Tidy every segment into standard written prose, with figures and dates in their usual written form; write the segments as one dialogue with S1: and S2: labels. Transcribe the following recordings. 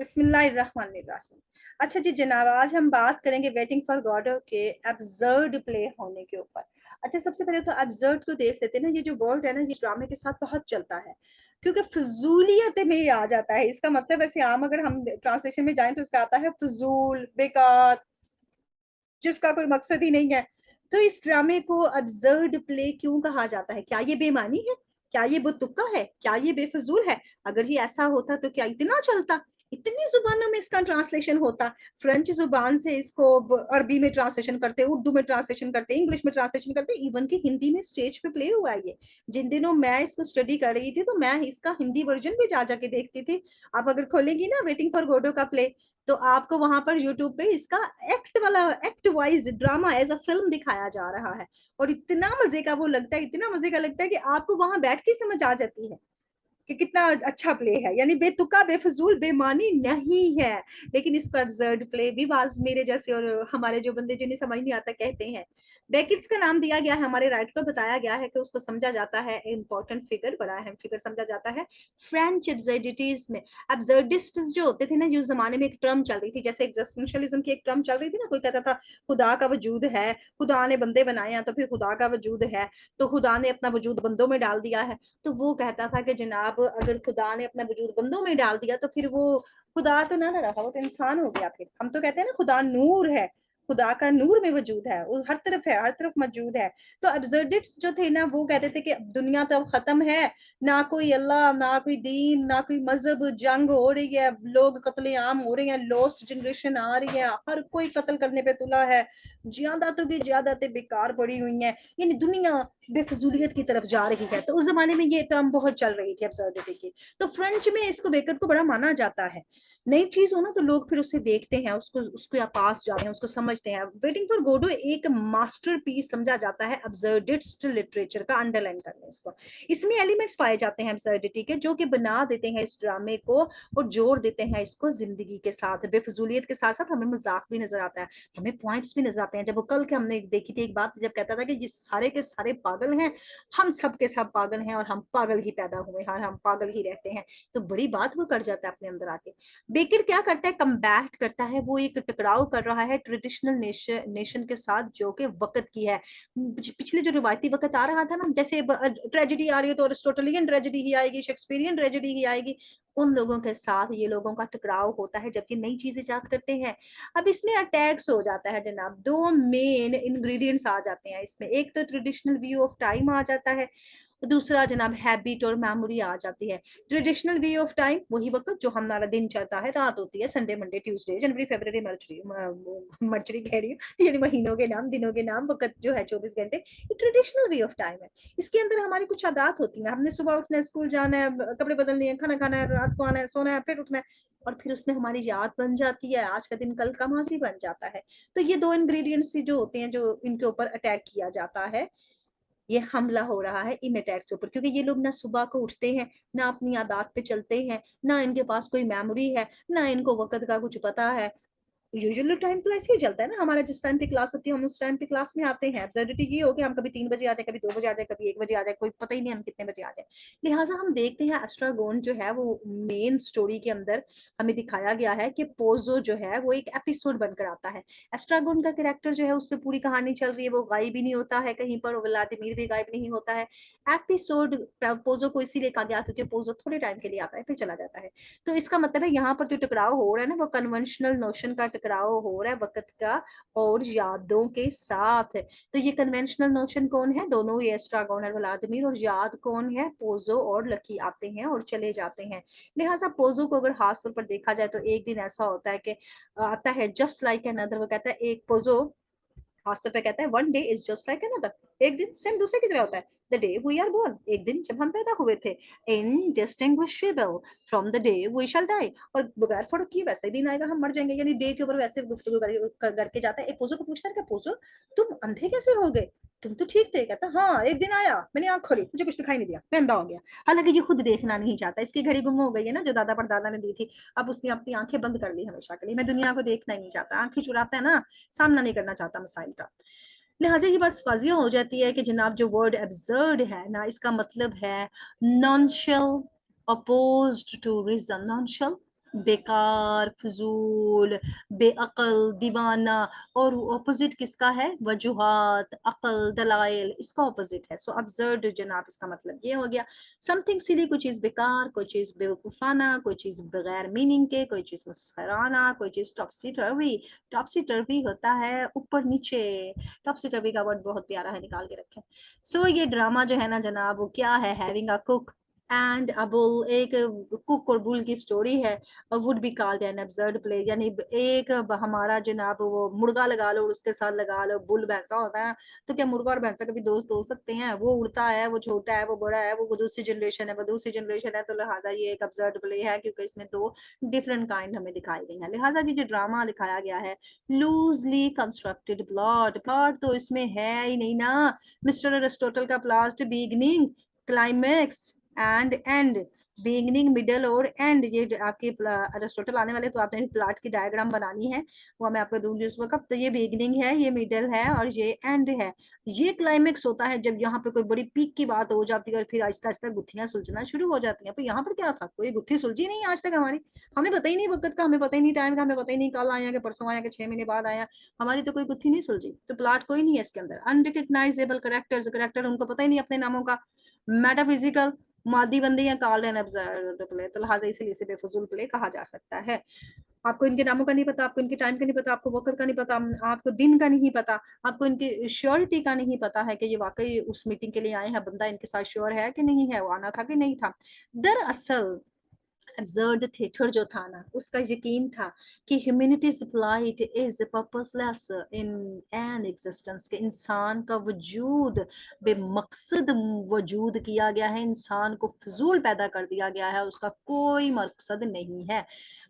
S1: बिस्मिल्लाहिर्रहमानिर्रहीम। अच्छा जी जनाब, आज हम बात करेंगे वेटिंग फॉर गॉडो के एब्सर्ड प्ले होने के ऊपर। अच्छा, सबसे पहले तो एब्सर्ड को देख लेते हैं ना। ये जो वर्ड है ना, ये ड्रामे के साथ बहुत चलता है, क्योंकि फजूलियत में ये आ जाता है। इसका मतलब ऐसे आम अगर हम ट्रांसलेशन में जाएं तो इसका आता है फजूल, बेकार, जिसका कोई मकसद ही नहीं है। तो इस ड्रामे को एब्सर्ड प्ले क्यों कहा जाता है? क्या ये बेमानी है? क्या ये बुतुक्का है? क्या ये बेफजूल है? अगर ये ऐसा होता तो क्या इतना चलता? इतनी जुबानों में इसका ट्रांसलेशन होता। फ्रेंच जुबान से इसको अरबी में ट्रांसलेशन करते, उर्दू में ट्रांसलेशन करते, इंग्लिश में ट्रांसलेशन करते, इवन की हिंदी में स्टेज पे प्ले हुआ है ये। जिन दिनों मैं इसको स्टडी कर रही थी तो मैं इसका हिंदी वर्जन भी जा जाके देखती थी। आप अगर खोलेंगी ना वेटिंग फॉर गोडो का प्ले, तो आपको वहां पर यूट्यूब पे इसका एक्ट वाला, act wise drama as a film दिखाया जा रहा है। और इतना मजे का वो लगता है, इतना मजे का लगता है कि आपको वहां बैठ के समझ आ जाती है कि कितना अच्छा प्ले है। यानी बेतुका, बेफजूल, बेमानी नहीं है, लेकिन इसको एब्सर्ड प्ले भी बाज मेरे जैसे और हमारे जो बंदे जिन्हें समझ नहीं आता कहते हैं। बेकिट्स का नाम दिया गया है, हमारे राइट को बताया गया है कि उसको समझा जाता है इंपॉर्टेंट फिगर, बड़ा अहम फिगर समझा जाता है फ्रेंच एब्सर्डिटीज में। एब्सर्डिस्ट जो होते थे ना, जो जमाने में एक टर्म चल रही थी, जैसे एग्जिस्टेंशियलिज्म की एक टर्म चल रही थी ना, कोई कहता था खुदा का वजूद है, खुदा ने बंदे बनाए हैं तो फिर खुदा का वजूद है, तो खुदा ने अपना वजूद बंदों में डाल दिया है। तो वो कहता था कि जनाब अगर खुदा ने अपना वजूद बंदों में डाल दिया तो फिर वो खुदा तो ना रहा, वो तो इंसान हो गया। फिर हम तो कहते हैं ना खुदा नूर है, खुदा का नूर में वजूद है, वो हर तरफ है, हर तरफ मौजूद है। तो एब्सर्डिट्स जो थे ना, वो कहते थे कि दुनिया तो अब खत्म है, ना कोई अल्लाह, ना कोई दीन, ना कोई मजहब, जंग हो रही है, लोग कत्लेआम हो रहे हैं, लॉस्ट जनरेशन आ रही है, हर कोई कत्ल करने पे तुला है, ज्यादातों की ज्यादातें बेकार पड़ी हुई हैं, यानी दुनिया बेफजूलियत की तरफ जा रही है। तो उस जमाने में ये टर्म बहुत चल रही थी एब्सर्डिटी की। तो फ्रेंच में इसको बेकट को बड़ा माना जाता है। नई चीज हो ना तो लोग फिर उसे देखते हैं, उसको उसके पास जाते हैं, उसको समझते हैं। वेटिंग फॉर गोडो एक मास्टरपीस समझा जाता है एब्सर्डिस्ट लिटरेचर का। अंडरलाइन करने इसको, इसमें एलिमेंट्स पाए जाते हैं एब्सर्डिटी के, जो कि बना देते हैं इस ड्रामे को और जोड़ देते हैं इसको जिंदगी के साथ। बेफजूलियत के साथ साथ हमें मजाक भी नजर आता है, हमें पॉइंट्स भी नजर आते हैं। जब वो कल के हमने देखी थी एक बात, जब कहता था कि ये सारे के सारे पागल हैं, हम सब के सब पागल हैं और हम पागल ही पैदा हुए हैं, हम पागल ही रहते हैं, तो बड़ी बात वो कर जाता है अपने अंदर आके। बेकर क्या करता है? कम्बैट करता है, वो एक टकराव कर रहा है ट्रेडिशनल नेशन के साथ जो कि वक्त की है। पिछले जो रिवायती वक्त आ रहा था ना, जैसे ट्रेजेडी आ रही है तो अरिस्टोटलियन ट्रेजेडी ही आएगी, शेक्सपियरियन ट्रेजेडी ही आएगी, उन लोगों के साथ ये लोगों का टकराव होता है जबकि नई चीज इजाद करते हैं। अब इसमें अटैक्स हो जाता है जनाब, दो मेन इंग्रेडिएंट्स आ जाते हैं इसमें। एक तो ट्रेडिशनल व्यू ऑफ टाइम आ जाता है, दूसरा जनाब हैबिट और मेमोरी आ जाती है। ट्रेडिशनल वे ऑफ टाइम वही वक्त जो हमारा दिन चलता है, रात होती है, संडे मंडे ट्यूसडे जनवरी फरवरी मर्चरी, मर्चरी कह रही हूँ, यानी महीनों के नाम, दिनों के नाम, वक्त जो है 24 घंटे, ये ट्रेडिशनल वे ऑफ टाइम है। इसके अंदर हमारी कुछ आदत होती है, हमने सुबह उठना है, स्कूल जाना है, कपड़े बदलने हैं, खाना खाना है, रात को आना है, सोना है, फिर उठना है, और फिर उसमें हमारी याद बन जाती है, आज का दिन कल का मासी बन जाता है। तो ये दो इंग्रेडिएंट्स जो होते हैं, जो इनके ऊपर अटैक किया जाता है, ये हमला हो रहा है इन अटैक्स के ऊपर, क्योंकि ये लोग ना सुबह को उठते हैं, ना अपनी आदत पे चलते हैं, ना इनके पास कोई मेमोरी है, ना इनको वक्त का कुछ पता है। यूजुअली टाइम तो ऐसे ही चलता है ना हमारा, जिस टाइम पे क्लास होती है हम उस टाइम पे क्लास में आते हैं। एब्सर्डिटी ये हो कि हम कभी 3 बजे आ जाए, कभी 2 बजे आ जाए, कभी 1 बजे आ जाए, कोई पता ही नहीं हम कितने बजे आ जाए। लिहाजा हम देखते हैं एस्ट्रागोन जो है वो मेन स्टोरी के अंदर हमें दिखाया गया है कि पोजो जो है वो एक एपिसोड बनकर आता है। एस्ट्रागोन का कैरेक्टर जो है उस पर पूरी कहानी चल रही है, वो गायब ही नहीं होता है कहीं पर, और व्लादिमीर भी गायब नहीं होता है। एपिसोड पोजो को इसीलिए कहा गया क्योंकि पोजो थोड़े टाइम के लिए आता है फिर चला जाता है। तो इसका मतलब है यहाँ पर जो टकराव हो रहा है ना, वो कन्वेंशनल नोशन का टकराव हो रहा है वक्त का और यादों के साथ। तो ये कन्वेंशनल नोशन कौन है? दोनों, ये एस्ट्रागोन और व्लादिमीर, और याद कौन है? पोजो और लकी आते हैं और चले जाते हैं। लिहाजा पोजो को अगर खास तौर पर देखा जाए तो एक दिन ऐसा होता है कि आता है जस्ट लाइक अनदर, वो कहता है एक पोजो खासतौर पे कहता है one day is just like another, एक दिन सेम दूसरे की तरह होता है। The day we are born, एक दिन जब हम पैदा हुए थे, indistinguishable from the day we shall die, और बगैर फर्क किए वैसे ही दिन आएगा हम मर जाएंगे। यानी डे के ऊपर वैसे गुफ्तगू करके जाता है। एक पोजो को पूछता है कि पोजो तुम अंधे कैसे हो गए, तुम तो ठीक थे। कहता हाँ, एक दिन आया, मैंने आंख खोली, मुझे कुछ दिखाई नहीं दिया, मैं अंधा हो गया। हालांकि ये खुद देखना नहीं चाहता, इसकी घड़ी गुम हो गई है ना जो दादा परदादा ने दी थी, अब उसने अपनी आंखें बंद कर ली हमेशा के लिए। मैं दुनिया को देखना ही नहीं चाहता, आंखें चुराता है ना, सामना नहीं करना चाहता मसाइल का। लिहाजा ये बात वाजिया हो जाती है कि जनाब जो वर्ड एब्सर्ड है ना, इसका मतलब है नॉनशल, अपोज्ड टू रीजन। नॉनशल बेकार, फजूल, बेअक्ल, दीवाना। और ऑपोजिट किसका है? वजूहात, अक्ल, दलाइल, इसका ऑपोजिट है। सो अब्सर्ड जनाब इसका मतलब ये हो गया, समथिंग सिली, कोई चीज बेकार, कोई चीज बेवकूफाना, कोई चीज बगैर मीनिंग के, कोई चीज मस्खराना, कोई चीज टॉपसी टर्वी। टॉपसी टर्वी होता है ऊपर नीचे। टॉपसी टर्वी का वर्ड बहुत प्यारा है, निकाल के रखें। सो ये ड्रामा जो है ना जनाब, वो क्या है? Having a cook and a bull, एक कुक और बुल की स्टोरी है। Would be called an absurd play, यानी एक हमारा जनाब वो मुर्गा लगा लो और उसके साथ लगा लो बुल, भैंसा होता है। तो क्या मुर्गा और भैंसा कभी दोस्त हो सकते हैं? वो उड़ता है, वो छोटा है, वो बड़ा है, वो दूसरी जनरेशन है, वो दूसरी जनरेशन है। तो लिहाजा ये एक एब्सर्ड प्ले है, क्योंकि इसमें दो डिफरेंट काइंड हमें दिखाई गई है। लिहाजा ये जो ड्रामा दिखाया गया है, लूजली कंस्ट्रक्टेड प्लॉट, प्लॉट तो इसमें है ही नहीं ना। मिस्टर अरिस्टोटल का plot beginning, climax and and, beginning, middle और एंड, ये आपके अरिस्टोटल आने वाले तो आपने प्लॉट की डायग्राम बनानी है, वो मैं आपको दूंगी उस वक्त। तो ये बिगिनिंग है, ये मिडल है और ये एंड है। ये क्लाइमेक्स होता है जब यहाँ पे कोई बड़ी पीक की बात हो जाती है और फिर आहिस्ता आहिस्ता गुत्थियां सुलझना शुरू हो जाती हैं। तो यहाँ पर क्या था? कोई गुत्थी सुलझी नहीं आज तक हमारी। हमें पता ही नहीं वक्त का, हमें पता ही नहीं टाइम का, हमें पता ही नहीं कल आया कि परसों आया कि 6 महीने बाद आया। हमारी तो कोई गुत्थी नहीं सुलझी। तो प्लॉट कोई नहीं है इसके अंदर। अनरिकग्नाइजेबल करेक्टर्स, करेक्टर उनको पता ही नहीं अपने नामों का। मेटाफिजिकल, मादी बंदी या कॉल्ड एन अब्सर्ड प्ले, तो लिहाजा इसीलिए इसे बेफजूल प्ले कहा जा सकता है। आपको इनके नामों का नहीं पता, आपको इनके टाइम का नहीं पता, आपको वक्त का नहीं पता, आपको दिन का नहीं पता, आपको इनकी श्योरिटी का नहीं पता है कि ये वाकई उस मीटिंग के लिए आए हैं, बंदा इनके साथ श्योर है कि नहीं है, वो आना था कि नहीं था। दरअसल एब्सर्ड थिएटर जो था ना, उसका यकीन था कि humanities flight is purposeless in an existence, के इंसान का वजूद बेमकसद वजूद किया गया है, इंसान को फजूल पैदा कर दिया गया है, उसका कोई मकसद नहीं है,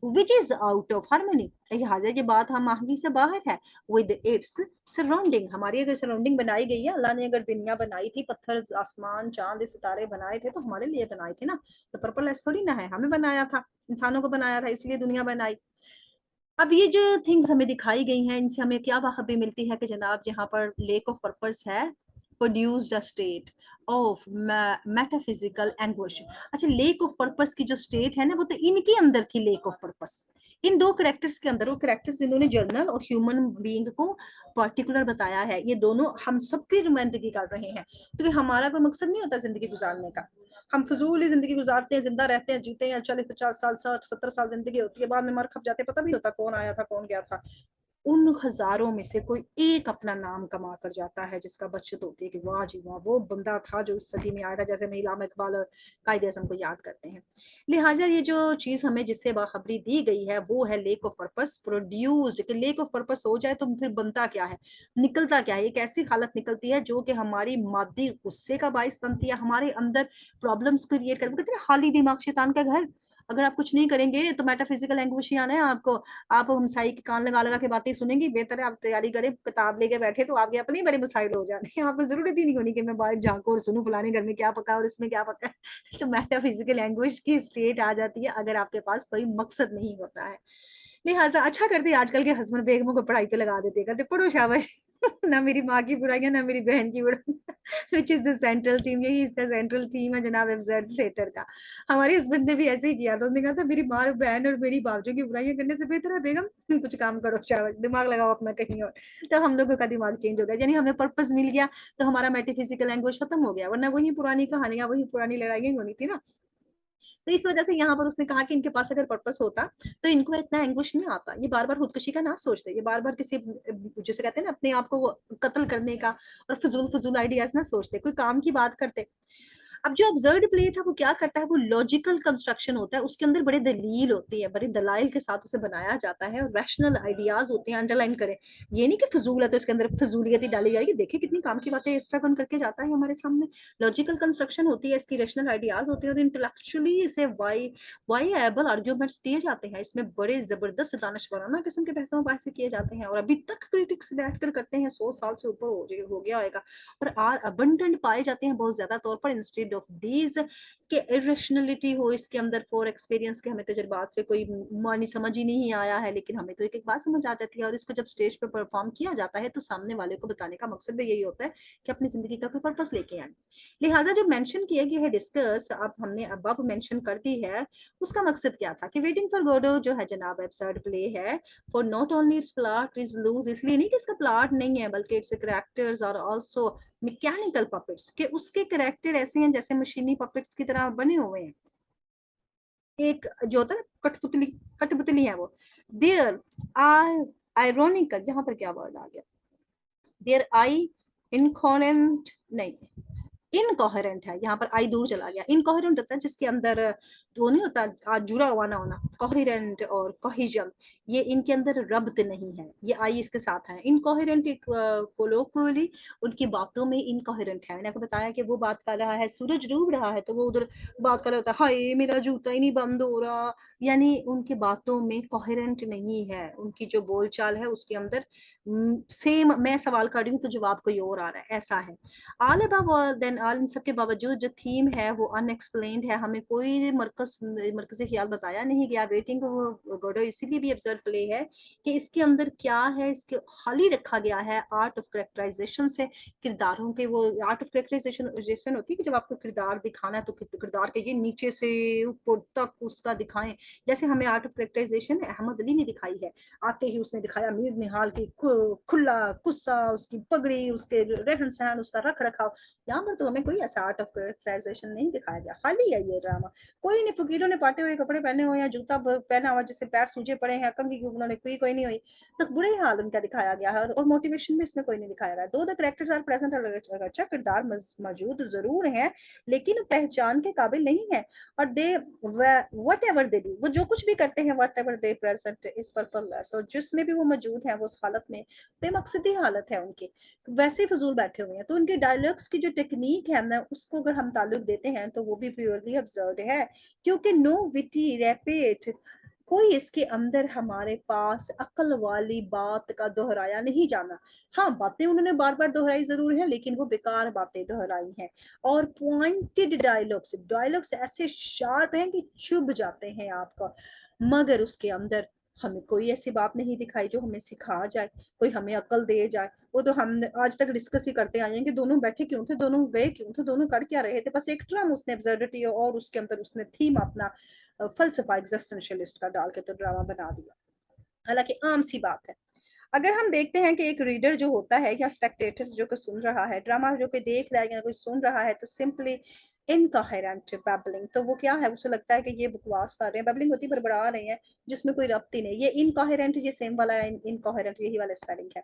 S1: which is out of harmony, लिहाजा ये बात हम आहंगी से बाहर है, विद इट्स सराउंडिंग। हमारी अगर सराउंडिंग बनाई गई है, अल्लाह ने अगर दुनिया बनाई थी, पत्थर, आसमान, चांद, सितारे बनाए थे, तो हमारे लिए बनाए थे ना। तो पर्पल एस थोड़ी ना है, हमें बनाया था, इंसानों को बनाया था, इसलिए दुनिया बनाई। अब ये जो थिंग्स हमें दिखाई गई हैं, इनसे हमें क्या बाखबरी मिलती है कि जनाब जहाँ पर लेक ऑफ पर्पस है, produced a state of metaphysical anguish. अच्छा, लेक ऑफ पर्पस की जो स्टेट है ना, वो तो इनके अंदर थी, लेक ऑफ पर्पस इन दो करेक्टर्स के अंदर। वो करेक्टर्स जिन्होंने जर्नल और ह्यूमन बीइंग को पर्टिकुलर बताया है, ये दोनों हम सबकी नुमाइंदगी कर रहे हैं, क्योंकि हमारा कोई मकसद नहीं होता जिंदगी गुजारने का। हम फजूल ही जिंदगी गुजारते हैं, जिंदा रहते हैं, जीते हैं, 40 50 साल, 60 70 साल जिंदगी होती है, बाद में मर खप जाते, पता भी होता कौन आया था कौन गया था। उन हजारों में से कोई एक अपना नाम कमा कर जाता है, जिसका बचत होती है कि वाह जी वाह, वो बंदा था जो इस सदी में आया था, जैसे इलामा इकबाल और कायदे आजम को याद करते हैं। लिहाजा ये जो चीज हमें जिससे बाखबरी दी गई है, वो है लेक ऑफ पर्पस प्रोड्यूस्ड, कि लेक ऑफ पर्पस हो जाए तो फिर बनता क्या है, निकलता क्या है। एक ऐसी हालत निकलती है जो कि हमारी मादी गुस्से का बाइस बनती है, हमारे अंदर प्रॉब्लम्स क्रिएट कर, कहते हैं खाली दिमाग शैतान का घर। अगर आप कुछ नहीं करेंगे तो मेटाफिजिकल एंग्विश ही आना है आपको। आप हमसाई के कान लगा लगा के बातें सुनेंगी, बेहतर है आप तैयारी करें, किताब लेके बैठे तो आपके अपने बड़े मसाइल हो जाते हैं, आपको जरूरत ही नहीं होनी कि मैं बाहर झांकू और सुनूं फलाने घर में क्या पका और इसमें क्या पका है। तो मेटाफिजिकल एंग्विश की स्टेट आ जाती है अगर आपके पास कोई मकसद नहीं होता है। लिहाजा अच्छा करते आजकल के हस्बैंड बेगमों को पढ़ाई पे लगा देते, कहते पढ़ो शाबाश। ना मेरी माँ की बुराइयां, ना मेरी बहन की बुराइयां, which is the central theme, यही इसका सेंट्रल थीम है जनाब एब्सर्ड थिएटर का। हमारे हस्बैंड ने भी ऐसे ही किया था, उसने कहा था मेरी माँ और बहन और मेरी भाभीयों की बुराइयां करने से बेहतर है बेगम कुछ काम करो, शाबाश, दिमाग लगाओ अपना कहीं और। तो हम लोगों का दिमाग चेंज हो गया, यानी हमें पर्पस मिल गया, तो हमारा मेटाफिजिकल लैंग्वेज खत्म हो गया, वरना वही पुरानी कहानियां, वही पुरानी लड़ाइयां होनी थी ना। तो इस वजह से यहाँ पर उसने कहा कि इनके पास अगर पर्पस होता तो इनको इतना एंग्विश नहीं आता, ये बार बार खुदकुशी का ना सोचते, ये बार बार किसी, जैसे कहते हैं ना, अपने आप को कत्ल करने का और फजूल फजूल आइडियाज ना सोचते, कोई काम की बात करते। अब जो ऑब्जर्व्ड प्ले था वो क्या करता है, वो लॉजिकल कंस्ट्रक्शन होता है, उसके अंदर बड़े दलील होती है, बड़े दलाइल के साथ उसे बनाया जाता है, और रैशनल आइडियाज होते हैं, अंडरलाइन करें। ये नहीं कि फजूल है तो इसके अंदर फजूलियत ही डाली जाएगी, देखिए कितनी काम की बातें इस तरह करके जाता है हमारे सामने। लॉजिकल कंस्ट्रक्शन होती है इसकी, रैशनल आइडियाज होते हैं, और इंटेलेक्चुअली इसे वाइएबल आर्ग्यूमेंट्स दिए जाते हैं, इसमें बड़े जबरदस्त दानशवराना किस्म के बहसों बहस किए जाते हैं, और अभी तक क्रिटिक्स बैठकर करते हैं, 100 साल से ऊपर हो गया होगा, और आर अबंडेंट पाए जाते हैं बहुत ज्यादा तौर पर, इंस्टेड rid of these, कि इरेशनलिटी हो इसके अंदर फॉर एक्सपीरियंस के हमें तजुर्बात से कोई मानी समझ ही नहीं आया है, लेकिन हमें तो एक एक बात समझ आ जाती है, और इसको जब स्टेज पर परफॉर्म किया जाता है तो सामने वाले को बताने का मकसद भी यही होता है कि अपनी जिंदगी का कोई पर्पस लेके आए। लिहाजा जो मेंशन किया गया है डिस्कस, अब हमने अब मेंशन कर दी है, उसका मकसद क्या था कि वेटिंग फॉर गोडो जो है जनाब एब्सर्ड प्ले है, for not only its plot is loose, इसलिए नहीं कि इसका प्लॉट नहीं है, बल्कि इट्स कैरेक्टर्स और आल्सो मैकेनिकल पपेट्स, के उसके कैरेक्टर ऐसे हैं जैसे मशीनी पपेट्स की तरह बने हुए हैं। एक जो होता है कठपुतली, कठपुतली है वो। देयर आई आयरोनिकल, यहाँ पर क्या वर्ड आ गया, देयर आई इनकोहेरेंट नहीं, इनकोहेरेंट है, यहाँ पर आई दूर चला गया। इनकोहेरेंट होता है जिसके अंदर वो नहीं होता जुड़ा हुआ ना होना, कोहेरेंट और कोहिजन, ये इनके अंदर रब्त नहीं है, ये आई इसके साथ है। इनकोहेरेंट एक कोलोकुअली उनकी बातों में इनकोहेरेंट है। मैंने आपको बताया कि वो बात कर रहा है, सूरज डूब रहा है तो वो उधर बात कर रहा होता है, हाय मेरा जूता ही नहीं बंद हो रहा, यानी उनकी बातों में कोहेरेंट नहीं है, उनकी जो बोलचाल है उसके अंदर सेम मैं सवाल कर रही हूँ तो जवाब कोई और आ रहा है, ऐसा है। All above all then all, इन सब के बावजूद जो थीम है वो अनएक्सप्लेन्ड है, हमें कोई मरकजी ख्याल बताया नहीं गया। वेटिंग गोडो इसीलिए भी ऑब्जर्व प्ले है कि इसके अंदर क्या है, इसके खाली रखा गया है आर्ट ऑफ करेक्टराइजेशन से, किरदारों के वो आर्ट ऑफ करेक्टराइजेशन होती है कि जब आपको किरदार दिखाना है तो किरदार के ये नीचे से ऊपर तक उसका दिखाएं, जैसे हमें art of characterisation Ahmad Ali ने दिखाई है, आते ही उसने दिखाया मीर निहाल की खुला गुस्सा, उसकी पगड़ी, उसके रहन सहन, उसका रख रखाव। यहाँ पर तो हमें कोई ऐसा आर्ट ऑफ करेक्टराइजेशन नहीं दिखाया गया, खाली है ये ड्रामा। कोई नहीं, फकीरों ने पाटे हुए कपड़े पहने हुए हैं, जूता पहना हुआ जिससे पैर सूजे पड़े हैं, कंघी उन्होंने कोई नहीं हुई, तो बुरे ही हाल उनका दिखाया गया है, और मोटिवेशन भी इसमें कोई नहीं दिखाया गया। दो द करेक्टर्स आर प्रेजेंट, अच्छा किरदार मौजूद जरूर है लेकिन पहचान के काबिल नहीं है, और they whatever they do, वो जो कुछ भी करते हैं, whatever they present is purposeless, और जिसमें भी वो मौजूद है वो उस हालत में बेमकसदी हालत है उनकी, वैसे ही फजूल बैठे हुए हैं। तो उनके डायलॉग्स की जो टेक्निक है ना, उसको अगर हम ताल्लुक देते हैं तो वो भी प्योरली अब्सर्ड है, क्योंकि नो विटी रैपिड, कोई इसके अंदर हमारे पास अकल वाली बात का दोहराया नहीं जाना। हाँ, बातें उन्होंने बार बार दोहराई जरूर है, लेकिन वो बेकार बातें दोहराई हैं। और पॉइंटेड डायलॉग्स, डायलॉग्स ऐसे शार्प हैं कि चुभ जाते हैं आपका, मगर उसके अंदर हमें कोई ऐसी बात नहीं दिखाई जो हमें सिखा जाए, कोई हमें अकल दे जाए। वो तो हम आज तक डिस्कस ही करते आए हैं कि दोनों बैठे क्यों थे, दोनों गए क्यों थे, दोनों कर क्या रहे थे, बस एक ड्राम उसने एब्सर्डिटी और उसके अंदर उसने थीम अपना फलसफा एग्जिस्टेंशियलिस्ट का डाल के तो ड्रामा बना दिया। हालांकि आम सी बात है। अगर हम देखते हैं कि एक रीडर जो होता है या स्पेक्टेटर्स जो कि सुन रहा है ड्रामा, जो कि देख रहा है या कोई सुन रहा है, तो सिंपली इनकोहेरेंट बैबलिंग, तो वो क्या है, उसे लगता है कि ये बकवास कर रहे हैं, बैबलिंग होती है बड़बड़ा रहे हैं जिसमें कोई रब्त ही नहीं। ये इनकोहेरेंट, ये सेम वाला इनकोहेरेंट यही वाला स्पेलिंग है।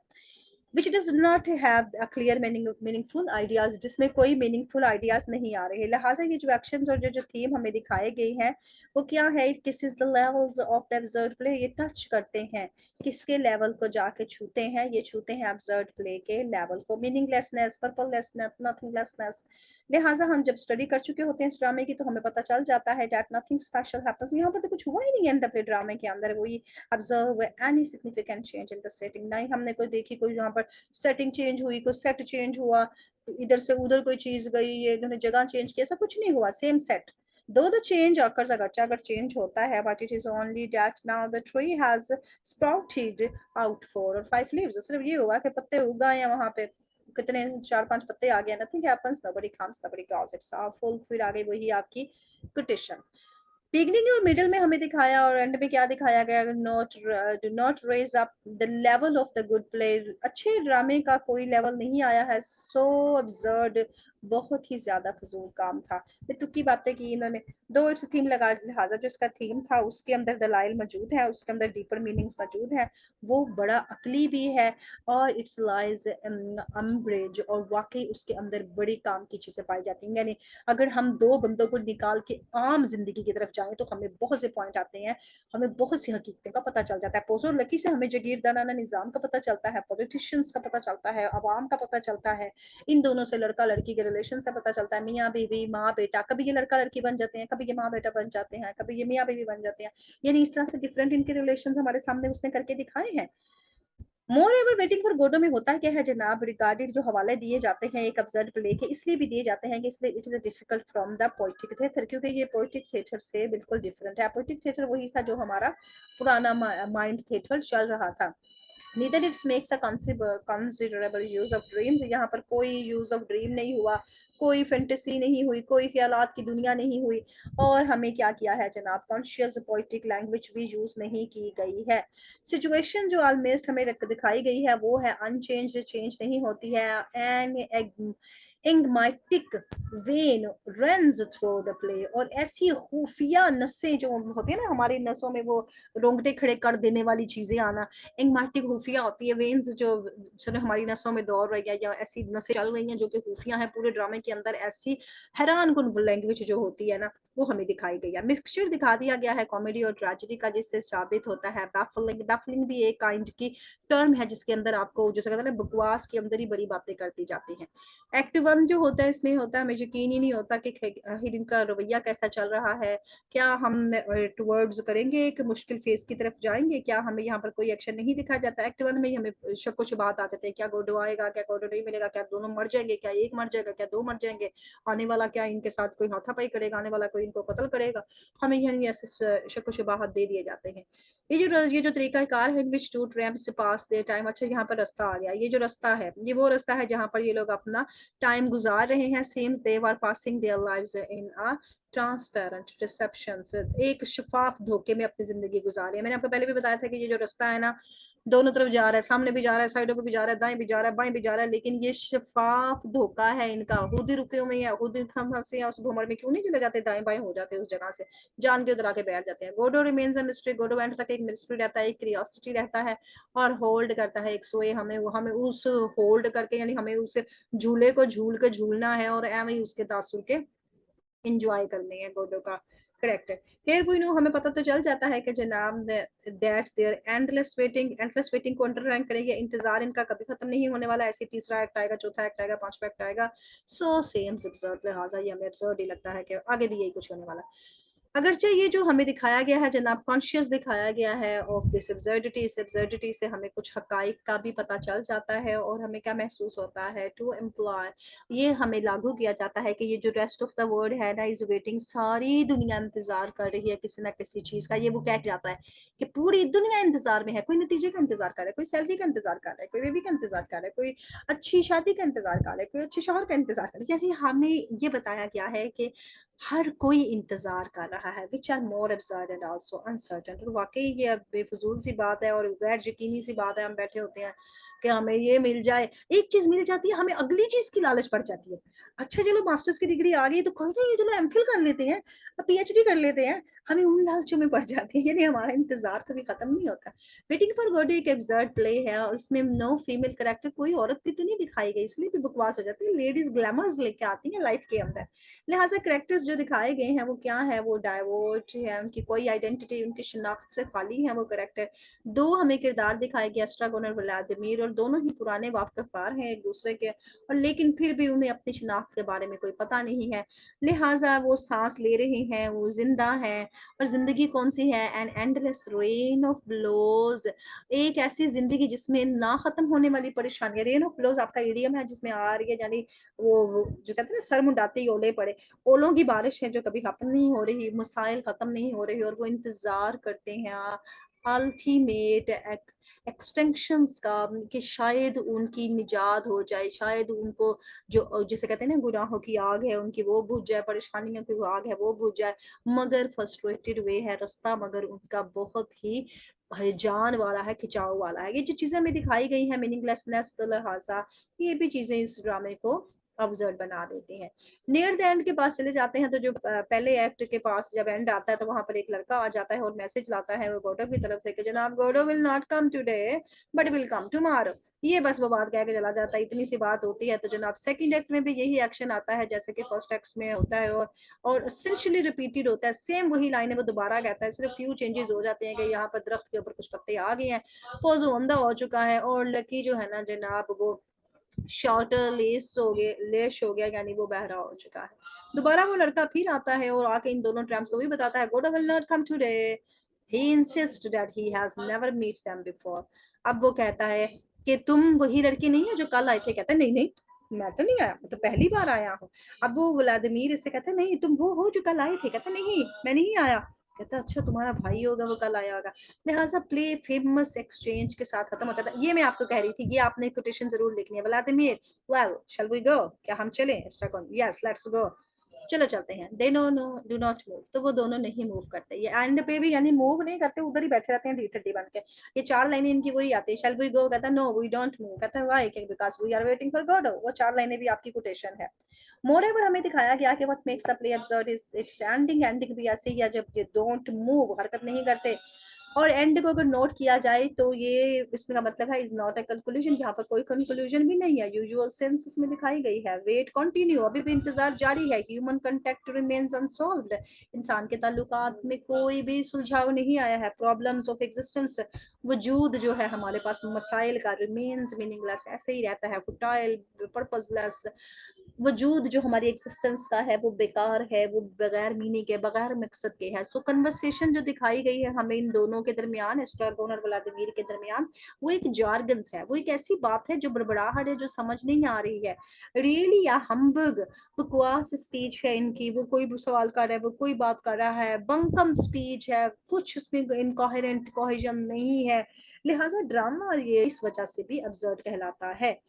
S1: which does not have a clear meaningful ideas, जिसमें कोई मीनिंगफुल आइडियाज नहीं आ रहे। लिहाजा ये जो एक्शंस और जो थीम हमें दिखाए गए हैं वो क्या है, किस is the levels of the absurd play, ये टच करते हैं किसके लेवल को जाके छूते हैं, ये छूते हैं एब्सर्ड प्ले के लेवल को, मीनिंगलेसनेस, पर्पललेसनेस, नथिंगलेसनेस। लिहाजा हम जब स्टडी कर चुके होते हैं इस ड्रामे की तो हमें पता चल जाता है दैट नथिंग स्पेशल हैपेंस, यहाँ पर तो कुछ हुआ ही नहीं है प्ले ड्रामे के अंदर, वही observe any significant change in the setting, ना ही हमने कोई देखी कोई यहाँ पर सेटिंग चेंज हुई, कोई सेट चेंज हुआ, इधर से उधर कोई चीज गई, ये इन्होंने जगह चेंज किया, ऐसा कुछ नहीं हुआ, सेम सेट। दो द चेंज occurs, अगर चेंज होता है, but it is only that now the tree has sprouted out 4 or 5 leaves, सिर्फ ये हुआ कि पत्ते उग गए हैं वहां पे, कितने 4-5 पत्ते आ गए, nothing happens, nobody comes, nobody goes, it's all full, फिर आ गई वही आपकी quotation। बिगनिंग और मिडिल में हमें दिखाया और एंड में क्या दिखाया गया, not do not raise up the level of the good play, अच्छे ड्रामे का कोई लेवल नहीं आया है, सो अब्सर्ड, बहुत ही ज्यादा फजूल काम था, बेतुकी बातें की इन्होंने। दो इट्स थीम लगा, लिहाजा जो इसका थीम था उसके अंदर दलाइल मौजूद है, उसके अंदर डीपर मीनिंग्स मौजूद है, वो बड़ा अकली भी है, और इट्स लाइज अम्ब्रेज, और वाकई उसके अंदर बड़ी काम की चीजें पाई जाती हैं। यानी अगर हम दो बंदों को निकाल के आम जिंदगी की तरफ जाएं तो हमें बहुत से पॉइंट आते हैं, हमें बहुत सी हकीकतों का पता चल जाता है। पोजो लकी से हमें जगीरदाराना निजाम का पता चलता है, पॉलिटिशियंस का पता चलता है, अवाम का पता चलता है, इन दोनों से लड़का लड़की के रिलेशन का पता चलता है, मियाँ बीवी, माँ बेटा, कभी ये लड़का लड़की बन जाते हैं, कभी ये माँ बेटा बन जाते हैं, कभी ये मियाँ बीवी बन जाते हैं, यानी इस तरह से डिफरेंट इनके रिलेशन हमारे सामने उसने करके दिखाए हैं। मोर एवर वेटिंग फॉर गोडो में होता क्या है जनाब, रिगार्डेड जो हवाले दिए जाते हैं एक अब्सर्ड प्ले के, इसलिए भी दिए जाते हैं कि इसलिए it is difficult from the poetic theatre, क्योंकि ये पोइटिक थिएटर से बिल्कुल डिफरेंट है। पोइटिक थिएटर वही था जो हमारा पुराना माइंड थिएटर चल रहा था। neither it makes a considerable use of dreams, यहाँ पर कोई यूज ऑफ ड्रीम नहीं हुआ, कोई फैंटेसी नहीं हुई, कोई ख्यालात की दुनिया नहीं हुई। और हमें क्या किया है जनाब, कॉन्शियस पोइटिक लैंग्वेज भी यूज नहीं की गई है। सिचुएशन जो ऑलमोस्ट हमें दिखाई गई है वो है अनचेंज, चेंज नहीं होती है। And enigmatic vein runs through the play, और ऐसी खुफिया नसें जो होती है ना हमारी नसों में, वो रोंगटे खड़े कर देने वाली चीजें आना, एंगमाइटिक खुफिया होती है, वेन्स जो चलो हमारी नसों में दौड़ रही है या ऐसी नसें चल रही हैं जो कि खुफिया है पूरे ड्रामे के अंदर, ऐसी हैरान कुन लैंग्वेज जो होती है ना वो हमें दिखाई गई है। मिक्सचर दिखा दिया गया है कॉमेडी और ट्रेजेडी का, जिससे साबित होता है बैफलिंग। बैफलिंग भी एक काइंड की टर्म है जिसके अंदर आपको जैसे कहते हैं ना बकवास के अंदर ही बड़ी बातें करती जाती हैं। एक्ट वन जो होता है इसमें होता है हमें यकीन ही नहीं होता कि हीरोइन का रवैया कैसा चल रहा है, क्या हम टुवर्ड्स करेंगे एक मुश्किल फेज की तरफ जाएंगे, क्या हमें यहाँ पर कोई एक्शन नहीं दिखाया जाता। एक्ट वन में ही हमें शक शुबहत आ जाते हैं, क्या गोडो आएगा, क्या गोडो नहीं मिलेगा, क्या दोनों मर जाएंगे, क्या एक मर जाएगा, क्या दो मर जाएंगे, आने वाला क्या इनके साथ कोई हाथापाई करेगा, आने वाला कोई इनको कत्ल करेगा। हमें यानी ऐसे शक शुबहत दे दिए जाते हैं। ये जो तरीका कार है, विच टू ट्रैम्प्स पास देयर टाइम। अच्छा यहाँ पर रास्ता आ गया, ये जो रास्ता है ये वो रास्ता है जहाँ पर ये लोग अपना टाइम गुजार रहे हैं। Seems they are passing their lives in a transparent reception, एक शफाफ धोखे में अपनी जिंदगी गुजार रही है। मैंने आपको पहले भी बताया था कि ये जो रास्ता है ना दोनों तरफ जा रहा है, सामने भी जा रहा है, साइडों पे भी जा रहा है, दाएं भी जा रहा है, बाएं भी जा रहा है, लेकिन ये शफाफ धोखा है इनका। खुद ही रुके हुए हैं, खुद ही हम हंसे उस घुमड़ में क्यों नहीं चले जाते, दाएं बाएं हो जाते उस जगह से, जान के उधर आके बैठ जाते हैं। Godot remains a mystery, Godot end तक एक मिस्ट्री रहता है, एक क्यूरियोसिटी रहता है और होल्ड करता है एक सोए। हमें उस होल्ड करके यानी हमें उस झूले को झूल के झूलना है और एवं ही उसके तासुर के इंजॉय करने हैं गोडो का करेक्टर। हियर वी नो, हमें पता तो चल जाता है कि जनाब दैट देयर एंडलेस वेटिंग को अंडर रैंक करेंगे, इंतजार इनका कभी खत्म नहीं होने वाला। ऐसे तीसरा एक्ट आएगा, चौथा एक्ट आएगा, पांचवा एक्ट आएगा। सो सेम अब्सर्ड, लिहाजा ये हमें अब्सर्ड ही लगता है कि आगे भी यही कुछ होने वाला। अगरचे ये जो हमें दिखाया गया है जनाब, कॉन्शियस दिखाया गया है ऑफ दिस एब्सर्डिटी, इस एब्सर्डिटी से हमें कुछ हकाइक का भी पता चल जाता है और हमें क्या महसूस होता है, टू एम्प्लॉय, ये हमें लागू किया जाता है कि ये जो रेस्ट ऑफ द वर्ल्ड है ना इज वेटिंग, सारी दुनिया इंतजार कर रही है किसी ना किसी चीज का। ये वो कह जाता है कि पूरी दुनिया इंतजार में है, कोई नतीजे का इंतजार कर रहा है, कोई सैलरी का इंतजार कर रहा है, कोई बेबी का इंतजार कर रहा है, कोई अच्छी शादी का इंतजार कर रहा है, कोई अच्छे शौहर का इंतजार कर रहा है। यानी हमें ये बताया गया है कि हर कोई इंतजार कर रहा है, which are more absurd and also uncertain. तो वाकई ये बेफजूल सी बात है और गैर यकीनी सी बात है। हम बैठे होते हैं कि हमें ये मिल जाए, एक चीज मिल जाती है, हमें अगली चीज की लालच पड़ जाती है। अच्छा चलो मास्टर्स की डिग्री आ गई तो कोई नहीं, चलो एमफिल कर लेते हैं, पीएचडी कर लेते हैं, हमें उन लालचों में पड़ जाती है। यानी हमारा इंतजार कभी खत्म नहीं होता। वेटिंग फॉर गॉड एक एब्सर्ड प्ले है और इसमें नो फीमेल करेक्टर, कोई औरत भी तो नहीं दिखाई गई, इसलिए भी बकवास हो जाती है। लेडीज ग्लैमर्स लेके आती हैं लाइफ के अंदर, लिहाजा करेक्टर्स जो दिखाए गए हैं वो क्या है, वो डाइवर्ट है, उनकी कोई आइडेंटिटी, उनकी शिनाख्त से खाली है वो करेक्टर। दो हमें किरदार दिखाए गए, एस्ट्रागोन और व्लादिमीर, और दोनों ही पुराने वाकफार हैं एक दूसरे के, और लेकिन फिर भी उन्हें अपनी शिनाख्त के बारे में कोई पता नहीं है। लिहाजा वो सांस ले रहे हैं, वो जिंदा है। और जिंदगी कौन सी है, an endless rain of blows, एक ऐसी जिंदगी जिसमें ना खत्म होने वाली परेशानियां। रेन ऑफ ब्लोज आपका इडियम है जिसमें आ रही है, यानी वो जो कहते हैं ना सर मुंडाते ही ओले पड़े, ओलों की बारिश है जो कभी खत्म नहीं हो रही, मसाइल खत्म नहीं हो रही, और वो इंतजार करते हैं अल्टीमेट एक्सटेंशंस का कि शायद उनकी निजात हो जाए, शायद उनको जो जिसे कहते हैं ना गुनाहों की आग है उनकी वो बुझ जाए, परेशानियों की वो आग है वो बुझ जाए। मगर फ्रस्ट्रेटेड वे है रास्ता, मगर उनका बहुत ही जान वाला है, खिंचाव वाला है। ये जो चीजें हमें दिखाई गई है मीनिंगलेसनेस तो लिहाजा ये भी चीजें इस ड्रामे को अब्सर्ड बना देती हैं। नियर द एंड के पास चले जाते हैं तो जो पहले एक्ट के पास जब एंड आता है तो वहां पर एक लड़का आ जाता है और मैसेज लाता है वो गोडो की तरफ से कि जनाब Godot will not come today but will come tomorrow. ये बस वो बात कह के चला जाता है, इतनी सी बात होती है। तो जनाब सेकंड एक्ट में भी यही एक्शन आता है जैसे कि फर्स्ट एक्ट में होता है, और एसेंशियली रिपीटेड होता है, सेम वही लाइन है वो दोबारा कहता है, सिर्फ फ्यू चेंजेस हो जाते हैं कि यहाँ पर दरख्त के ऊपर कुछ पत्ते आ गए हैं, पोजो अंधा हो चुका है, और लकी जो है ना जनाब वो शॉर्टर लेस हो गए, लेश हो गया, यानी वो बहरा हो चुका है। दोबारा वो लड़का फिर आता है और आके इन दोनों ट्रैम्प्स को भी बताता है Godot will not come today He insists that he has never met them before. अब वो कहता है कि तुम वही लड़की नहीं है जो कल आए थे। कहता है नहीं नहीं, मैं तो नहीं आया, मैं तो पहली बार आया हूँ। अब वो व्लादिमीर इससे कहता है नहीं तुम वो हो जो कल आए थे। कहता है नहीं मैं नहीं आया। कहता है अच्छा तुम्हारा भाई होगा वो कल आया होगा। लिहाजा प्ले फेमस एक्सचेंज के साथ खत्म होता था। ये मैं आपको कह रही थी, ये आपने कोटेशन जरूर लिखनी है। Vladimir, well shall we go, क्या हम चलें स्टॉकहोम? यस लेट्स गो, चलो चलते हैं। They no no do not move, तो वो दोनों नहीं मूव करते। ये एंड पे भी यानी मूव नहीं करते, उधर ही बैठे रहते हैं ढीठ ढड्डी बन के। ये चार लाइनें इनकी वही आती है, शैल वी गो, कहता है नो वी डोंट मूव, कहता है why, because we are waiting for God. वो चार लाइनें भी आपकी कोटेशन है। मोरेओवर हमें दिखाया गया कि what makes the play absurd is it's ending. Ending भी ऐसे ही है जब ये डोंट मूव, हरकत नहीं करते। और एंड को अगर नोट किया जाए तो ये इसमें का मतलब है इज नॉट अ कंक्लूजन, यहाँ पर कोई कंक्लूजन भी नहीं है। यूजुअल सेंस इसमें दिखाई गई है। वेट कंटिन्यू, अभी भी इंतजार जारी है। ह्यूमन कंटेक्ट रिमेन्स अनसॉल्व्ड, इंसान के ताल्लुकात में कोई भी सुलझाव नहीं आया है। प्रॉब्लम्स ऑफ एग्जिस्टेंस, वजूद जो है हमारे पास मसाइल का, रिमेन्स मीनिंगलेस, ऐसे ही रहता है। फुटाइल, पर्पसलेस, वजूद जो हमारी एग्जिस्टेंस का है वो बेकार है, वो बगैर मीनिंग के, बगैर मकसद के है। सो कन्वर्सेशन जो दिखाई गई है हमें इन दोनों के दरमियान, एस्ट्रागोन और व्लादिमीर के दरमियान, वो एक जार्गन्स है, वो एक ऐसी बात है जो बड़बड़ाहट है, जो समझ नहीं आ रही है। रियली या हम्बग, बकवास स्पीच है इनकी। वो कोई सवाल कर रहा है, वो कोई बात कर रहा है, बंकम स्पीच है, कुछ उसमें इनकोहेरेंट कोहेजन नहीं है। लिहाजा ड्रामा ये इस वजह से भी अब्सर्ड कहलाता है।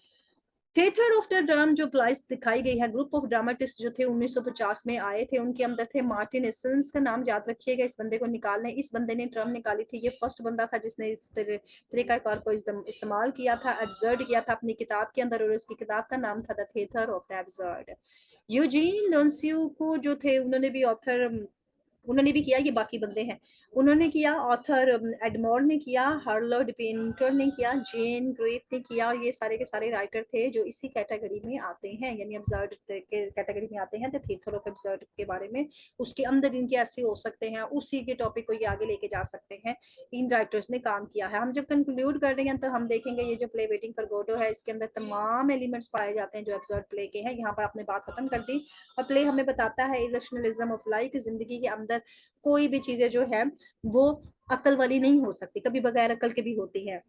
S1: थिएटर ऑफ द ड्राम जो प्लाइस दिखाई गई है, ग्रुप ऑफ ड्रामाटिस्ट जो थे 1950 में आए थे, उनके अंदर थे मार्टिन एसेंस, का नाम याद रखिएगा इस बंदे को निकालने। इस बंदे ने ड्रम निकाली थी, ये फर्स्ट बंदा था जिसने इस तरीकाकार को इस्तेमाल किया था, एब्सर्ड किया था अपनी किताब के अंदर, और उसकी किताब का नाम था the theatre of the absurd. Eugene लोन्सियो को जो थे उन्होंने भी ऑथर, उन्होंने भी किया, ये बाकी बंदे हैं। उन्होंने किया, ऑथर एडमोर ने किया, हार्लोड पेंटर ने किया, जेन ग्रेट ने किया, और ये सारे के सारे राइटर थे जो इसी कैटेगरी में आते हैं, यानी अब्सर्ड के कैटेगरी में आते हैं। द थिएटर ऑफ अब्सर्ड के बारे में, उसके अंदर इनके ऐसे हो सकते हैं, उसी के टॉपिक को ये आगे लेके जा सकते हैं। इन राइटर्स ने काम किया है। हम जब कंक्लूड कर रहे हैं तो हम देखेंगे ये जो प्ले वेटिंग फॉर गोडो है, इसके अंदर तमाम एलिमेंट्स पाए जाते हैं जो अब्सर्ड प्ले के हैं। यहाँ पर आपने बात खत्म कर दी। और प्ले हमें बताता है इरेशनलिज्म ऑफ लाइफ, जिंदगी के अंदर कोई भी चीजें जो है वो अकल वाली नहीं हो सकती, कभी बगैर अकल के भी होती है।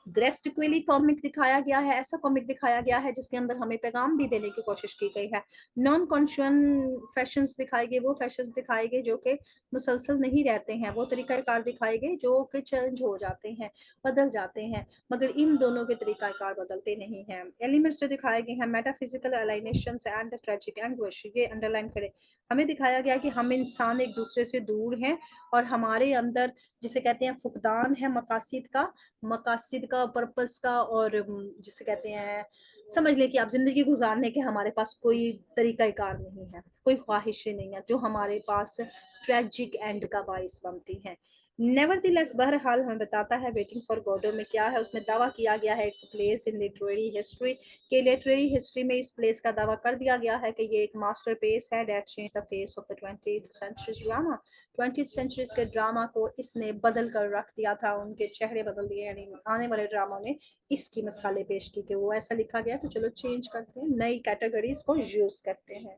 S1: ग्रेस्टिकली कॉमिक दिखाया गया है, ऐसा कॉमिक दिखाया गया है जिसके अंदर हमें पैगाम भी देने की कोशिश की गई है। नॉन कॉन्शियन फैशंस दिखाए गए, वो फैशंस दिखाए गए जो कि मुसलसल नहीं रहते हैं, वो तरीकाकार दिखाए गए जो कि चेंज हो जाते हैं, बदल जाते हैं। मगर इन दोनों के तरीकाकार बदलते नहीं हैं। एलिमेंट्स जो दिखाए गए हैं, metaphysical alienation and tragic anguish, ये अंडरलाइन करें। हमें दिखाया गया कि हम इंसान एक दूसरे से दूर हैं, और हमारे अंदर जिसे कहते हैं फुकदान है मकासिद का, पर्पस का, और जिसे कहते हैं, समझ लें कि आप जिंदगी गुजारने के हमारे पास कोई तरीकाकार नहीं है, कोई ख्वाहिशें नहीं है जो हमारे पास ट्रेजिक एंड का बाइस बनती हैं। नेवरदिलेस, बहरहाल हमें बताता है वेटिंग फॉर गॉडो में क्या है। उसमें दावा किया गया है its place in literary history, के लिटरेरी हिस्ट्री में इस प्लेस का दावा कर दिया गया है कि ये एक मास्टर पीस है that change the face of the 20th century drama. 20th century के ड्रामा को इसने बदल कर रख दिया था, उनके चेहरे बदल दिए, यानी आने वाले ड्रामा ने इसकी मिसालें पेश की कि वो ऐसा लिखा गया तो चलो चेंज करते हैं, नई कैटेगरीज को यूज करते हैं।